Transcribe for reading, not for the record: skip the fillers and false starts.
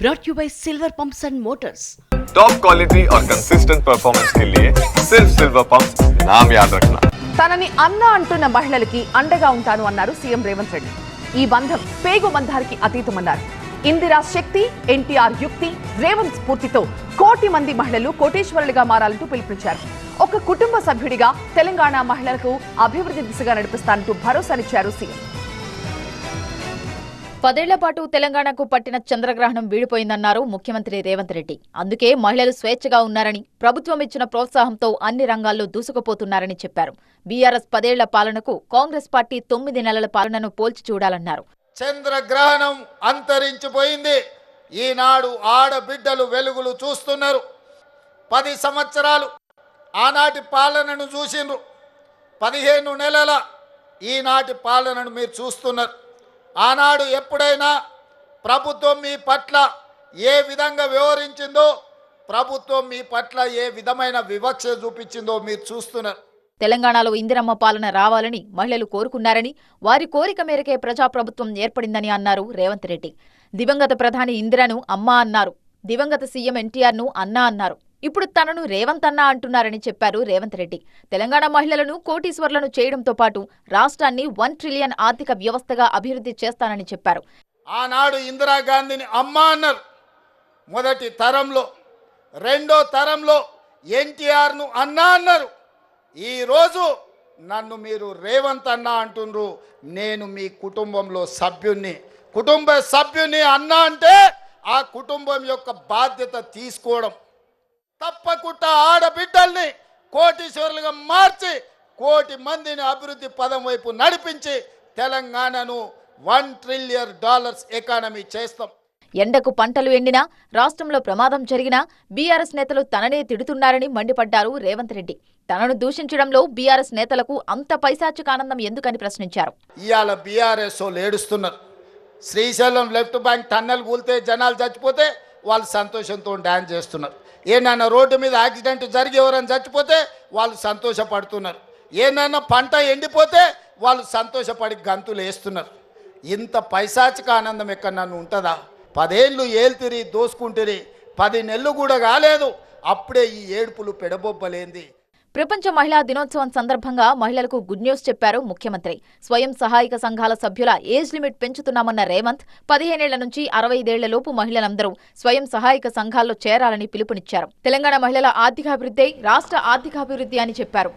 brought you by Silver Pumps and Motors. Top quality और consistent performance के लिए सिर्फ सिल्वर पंप्स नाम याद रखना. తనని అన్న అంటున్న మహిళలకి అండగా ఉంటాను అన్నారు సీఎం రేవంత్ రెడ్డి. ఈ బంధం పేగు బంధానికి అతీతమన్నారు. ఇందిరా శక్తి, ఎన్టీఆర్ యుక్తి, రేవంత్ స్ఫూర్తితో కోటి మంది మహిళలు కోటీశ్వరులుగా మారాలంటూ పిలుపునిచ్చారు. ఒక కుటుంబ సభ్యుడిగా తెలంగాణ మహిళలకు అభివృద్ధి దిశగా నడిపిస్తానంటూ భరోసానిచ్చారు సీఎం. 10 ఏళ్ల పాటు తెలంగాణకు పట్టిన చంద్రగ్రహణం వీడిపోయిందన్నారు ముఖ్యమంత్రి రేవంత్ రెడ్డి. అందుకే మహిళలు స్వేచ్ఛగా ఉన్నారని, ప్రభుత్వం ఇచ్చిన ప్రోత్సాహంతో అన్ని రంగాల్లో దూసుకుపోతున్నారని చెప్పారు. బీఆర్ఎస్ 10 ఏళ్ల పాలనకు కాంగ్రెస్ పార్టీ 9 నెలల పాలనను పోల్చి చూడాలన్నారు. చంద్రగ్రహణం అంతరించిపోయింది. ఈనాడు ఆడబిడ్డలు వెలుగులు చూస్తున్నారు. 10 సంవత్సరాలు ఆనాటి పాలనను చూసిండ్రు. 15 నెలల ఈనాటి పాలనను మీరు చూస్తున్నారు. ఆనాడు ఎప్పుడైనా ప్రభుత్వం మీ పట్ల ఏ విధంగా వ్యవహరించిందో, ప్రభుత్వం మీ పట్ల ఏ విధమైన వివక్ష చూపించిందో మీరు చూస్తున్నారు. తెలంగాణలో ఇందిరమ్మ పాలన రావాలని మహిళలు కోరుకున్నారని, వారి కోరిక మేరకే ప్రజాప్రభుత్వం ఏర్పడిందని అన్నారు రేవంత్ రెడ్డి. దివంగత ప్రధాని ఇందిరను అమ్మ అన్నారు. దివంగత సీఎం ఎన్టీఆర్ను అన్న అన్నారు. ఇప్పుడు తనను రేవంత్ అన్న అంటున్నారని చెప్పారు రేవంత్ రెడ్డి. తెలంగాణ మహిళలను కోటీశ్వర్లను చేయడంతో పాటు రాష్ట్రాన్ని 1 ట్రిలియన్ ఆర్థిక వ్యవస్థగా అభివృద్ధి చేస్తానని చెప్పారు. ఆనాడు ఇందిరాగాంధీని అమ్మ అన్నారు మొదటి తరంలో. రెండో తరంలో ఎన్టీఆర్ను అన్న అన్నారు. ఈరోజు నన్ను మీరు రేవంత్ అన్న అంటున్నారు. నేను మీ కుటుంబంలో సభ్యుణ్ణి. కుటుంబ సభ్యుని అన్న అంటే ఆ కుటుంబం యొక్క బాధ్యత తీసుకోవడం. తప్పకుండా ఆడబిడ్డల్ని కోటీశ్వరులుగా మార్చి కోటి మందిని అభివృద్ధి పదం వైపు నడిపించి తెలంగాణను $1 ట్రిలియన్ ఎకానమీ చేస్తాం. ఎండకు పంటలు ఎండినా, రాష్ట్రంలో ప్రమాదం జరిగినా బీఆర్ఎస్ నేతలు తననే తిడుతున్నారని మండిపడ్డారు రేవంత్ రెడ్డి. తనను దూషించడంలో బీఆర్ఎస్ నేతలకు అంత పైశాచిక ఆనందం ఎందుకని ప్రశ్నించారు. ఇవాళ బీఆర్ఎస్ వాళ్ళు ఏడుస్తున్నారు. శ్రీశైలం లెఫ్ట్ బ్యాంక్ టన్నెల్ కూలితే జనాలు చచ్చిపోతే వాళ్ళు సంతోషంతో డ్యాన్స్ చేస్తున్నారు. ఏనైనా రోడ్డు మీద యాక్సిడెంట్ జరిగి ఎవరైనా చచ్చిపోతే వాళ్ళు సంతోషపడుతున్నారు. ఏనైనా పంట ఎండిపోతే వాళ్ళు సంతోషపడి గంతులు వేస్తున్నారు. ఇంత పైశాచిక ఆనందం ఎక్కడ నన్ను ఉంటుందా? 10 ఏళ్ళు ఏల్తిరి దోసుకుంటురి, 10 నెలలు కూడా కాలేదు, అప్పుడే ఈ ఏడుపులు పెడబొబ్బలేంది. ప్రపంచ మహిళా దినోత్సవం సందర్భంగా మహిళలకు గుడ్ న్యూస్ చెప్పారు ముఖ్యమంత్రి. స్వయం సహాయక సంఘాల సభ్యుల ఏజ్ లిమిట్ పెంచుతున్నామన్న రేవంత్ 15 ఏళ్ల నుంచి 65 ఏళ్లలోపు మహిళలందరూ స్వయం సహాయక సంఘాల్లో చేరాలని పిలుపునిచ్చారు. తెలంగాణ మహిళల ఆర్థికాభివృద్ధి రాష్ట్ర ఆర్థికాభివృద్ధి అని చెప్పారు.